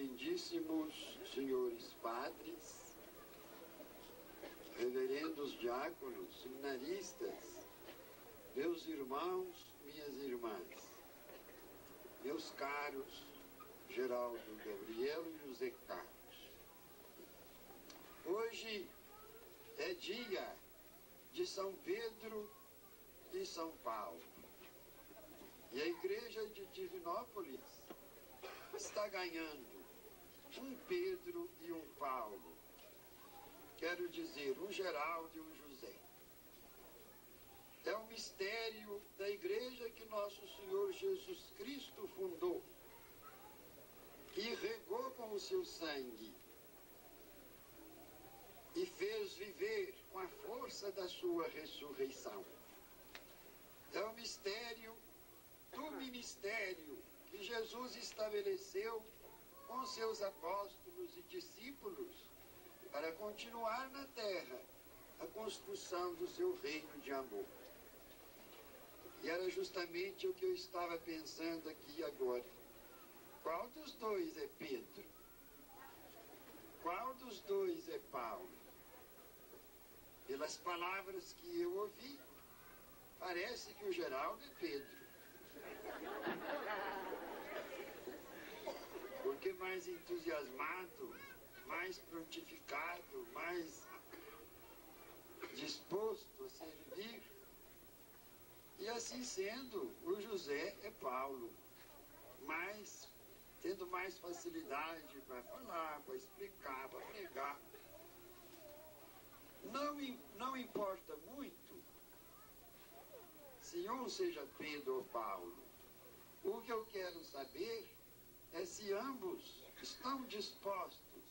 reverendíssimos senhores padres, reverendos diáconos, seminaristas, meus irmãos, minhas irmãs, meus caros Geraldo, Gabriel e José Carlos. Hoje é dia de São Pedro e São Paulo. E a igreja de Divinópolis está ganhando um Pedro e um Paulo. Quero dizer, um Geraldo e um José. É um mistério da igreja que nosso Senhor Jesus Cristo fundou e regou com o seu sangue e fez viver com a força da sua ressurreição. É o mistério do ministério que Jesus estabeleceu com seus apóstolos e discípulos para continuar na terra a construção do seu reino de amor. E era justamente o que eu estava pensando aqui agora. Qual dos dois é Pedro? Qual dos dois é Paulo? Pelas palavras que eu ouvi, parece que o Geraldo é Pedro. Porque mais entusiasmado, mais prontificado, mais disposto a servir. E assim sendo, o José é Paulo, tendo mais facilidade para falar, para explicar, para pregar. Não importa muito se um seja Pedro ou Paulo. O que eu quero saber é se ambos estão dispostos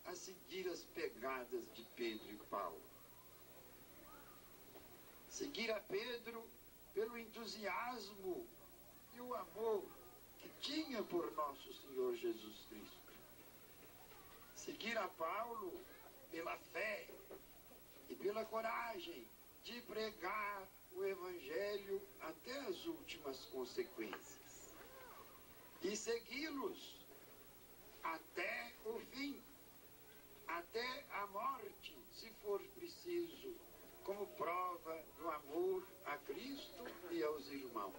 a seguir as pegadas de Pedro e Paulo. Seguir a Pedro pelo entusiasmo e o amor que tinha por nosso Senhor Jesus Cristo. Seguir a Paulo pela fé e pela coragem de pregar o Evangelho até as últimas consequências. E segui-los até o fim, até a morte, se for preciso, como prova do amor a Cristo e aos irmãos.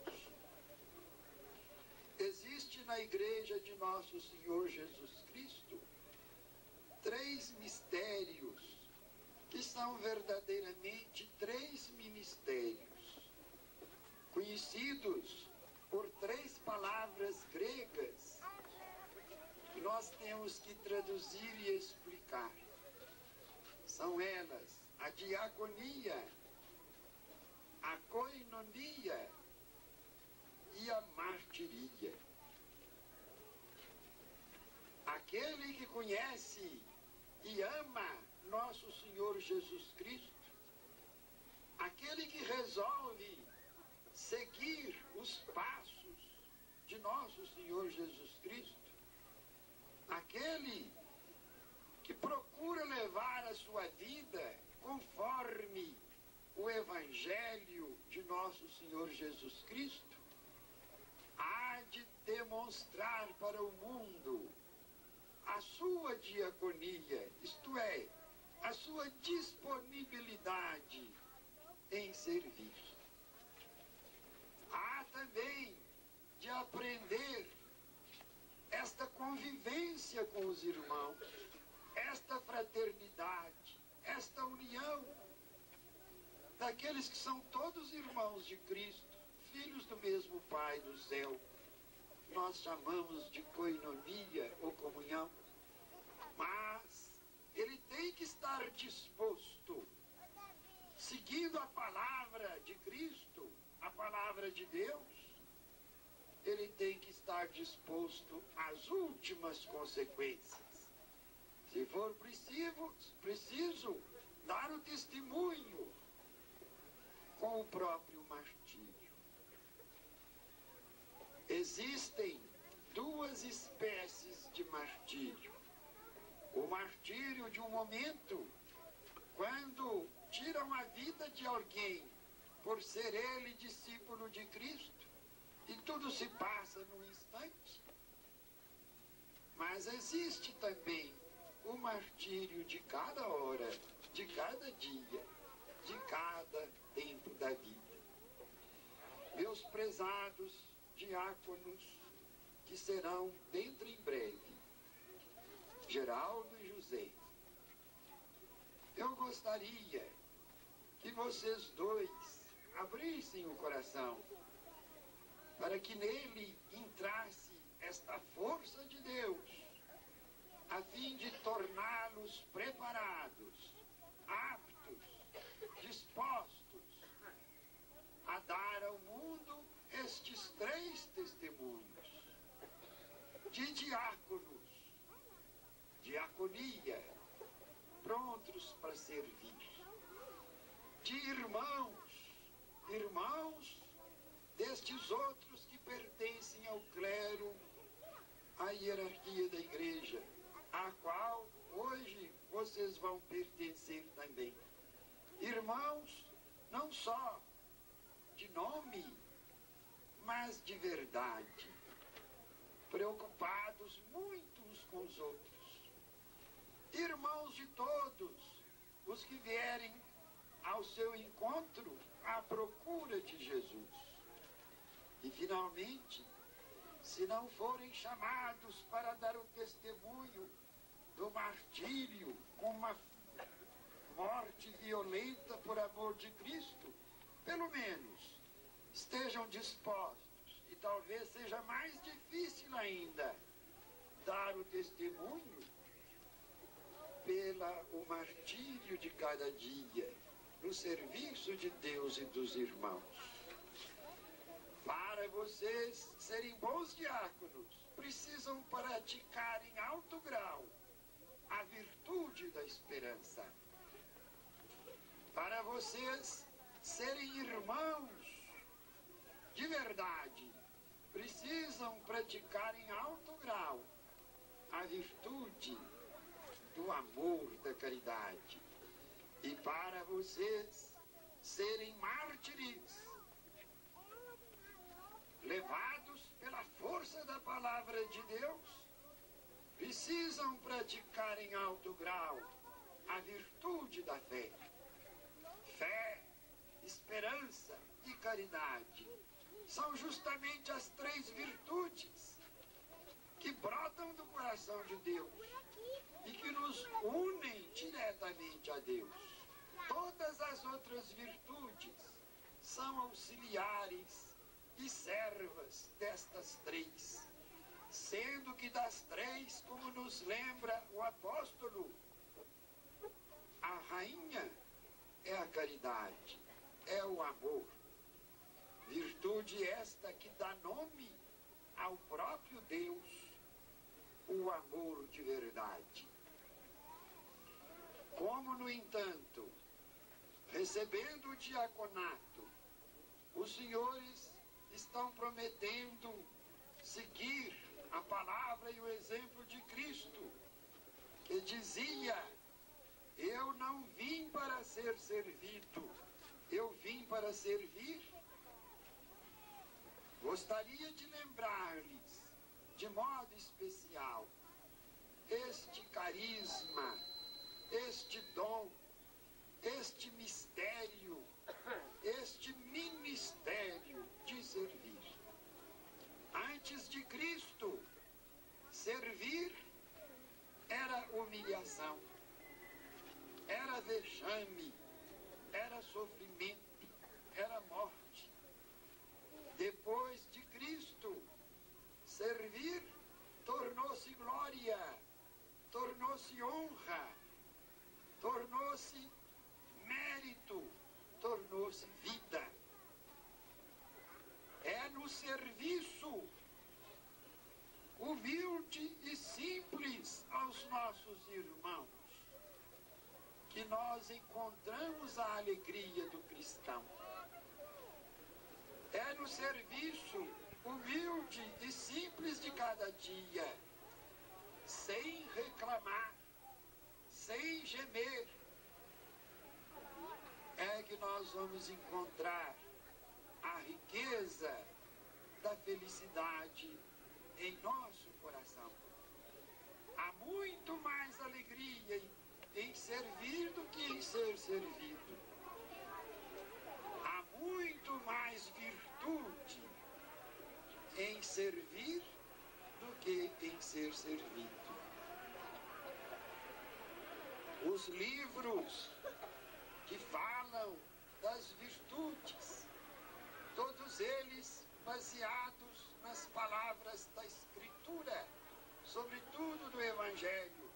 Existe na igreja de nosso Senhor Jesus Cristo 3 mistérios que são verdadeiramente 3 ministérios, conhecidos por 3 palavras gregas que nós temos que traduzir e explicar. São elas a diaconia, a koinonia e a martiria. Aquele que conhece e ama nosso Senhor Jesus Cristo, aquele que resolve seguir os passos de nosso Senhor Jesus Cristo, aquele que procura levar a sua vida conforme o Evangelho de nosso Senhor Jesus Cristo, há de demonstrar para o mundo a sua diaconia, isto é, a sua disponibilidade em servir. Há também de aprender esta convivência com os irmãos, esta fraternidade, esta união daqueles que são todos irmãos de Cristo, filhos do mesmo Pai do céu. Nós chamamos de koinonia ou comunhão, mas ele tem que estar disposto, seguindo a palavra de Cristo, a palavra de Deus, ele tem que estar disposto às últimas consequências. Se for preciso dar o testemunho com o próprio martírio. Existem 2 espécies de martírio. O martírio de um momento, quando tiram a vida de alguém por ser ele discípulo de Cristo, e tudo se passa num instante. Mas Mas existe também o martírio de cada hora, de cada dia, de cada tempo da vida. Meus prezados diáconos, que serão dentro em breve, Geraldo e José, eu gostaria que vocês dois abrissem o coração para que nele entrasse esta força de Deus, a fim de torná-los preparados, aptos, dispostos a dar ao mundo estes 3 testemunhos de diáconos, diaconia, prontos para servir, de irmãos destes outros que pertencem ao clero, à hierarquia da igreja, à qual hoje vocês vão pertencer também. Irmãos, não só de nome, mas de verdade, preocupados muito uns com os outros. Irmãos de todos os que vierem ao seu encontro à procura de Jesus. E, finalmente, se não forem chamados para dar o testemunho do martírio com uma morte violenta por amor de Cristo, pelo menos estejam dispostos, e talvez seja mais difícil ainda, dar o testemunho pelo martírio de cada dia, no serviço de Deus e dos irmãos. Para vocês serem bons diáconos, precisam praticar em alto grau a virtude da esperança. Para vocês serem irmãos de verdade, precisam praticar em alto grau a virtude do amor, da caridade. E para vocês serem mártires, levados pela força da palavra de Deus, precisam praticar em alto grau a virtude da fé. Fé, esperança e caridade são justamente as 3 virtudes que brotam do coração de Deus e que nos unem diretamente a Deus. Todas as outras virtudes são auxiliares e servas destas 3, sendo que das 3, como nos lembra o apóstolo, a rainha é a caridade, é o amor. Virtude esta que dá nome ao próprio Deus, o amor de verdade. Como, no entanto, recebendo o diaconato, os senhores estão prometendo seguir a palavra e o exemplo de Cristo, que dizia: eu não vim para ser servido, eu vim para servir. Gostaria de lembrar-lhes, de modo especial, este carisma, este dom, este mistério, este ministério de servir. Antes de Cristo, servir era humilhação, era vexame, era sofrimento, era morte. Depois de Cristo, servir tornou-se glória, tornou-se honra, tornou-se mérito, tornou-se vida. É no serviço humilde e simples aos nossos irmãos que nós encontramos a alegria do cristão. É no serviço humilde e simples de cada dia, sem reclamar, sem gemer, é que nós vamos encontrar a riqueza da felicidade em nosso coração. em servir do que em ser servido. Os livros que falam das virtudes, todos eles baseados nas palavras da Escritura, sobretudo do Evangelho,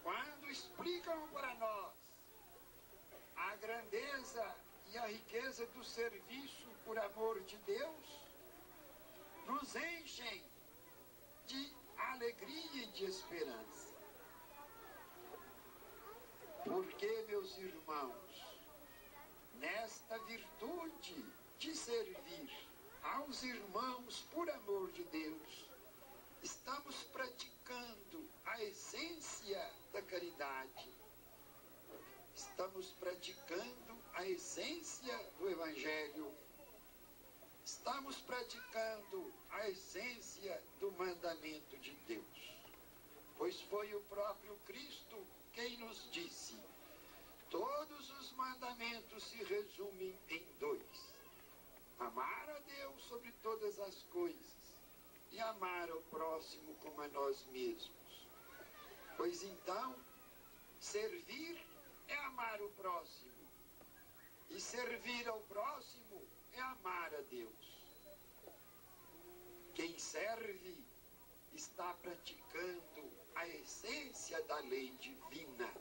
quando explicam para nós a grandeza e a riqueza do serviço por amor de Deus, nos enchem de alegria e de esperança. Porque, meus irmãos, nesta virtude de servir aos irmãos por amor de Deus, estamos praticando a essência da caridade. Estamos praticando a essência do Evangelho. Estamos praticando a essência do mandamento de Deus. Pois foi o próprio Cristo quem nos disse: todos os mandamentos se resumem em dois: amar a Deus sobre todas as coisas e amar ao próximo como a nós mesmos. Pois então, servir é amar o próximo, e servir ao próximo é amar a Deus. Quem serve está praticando a essência da lei divina.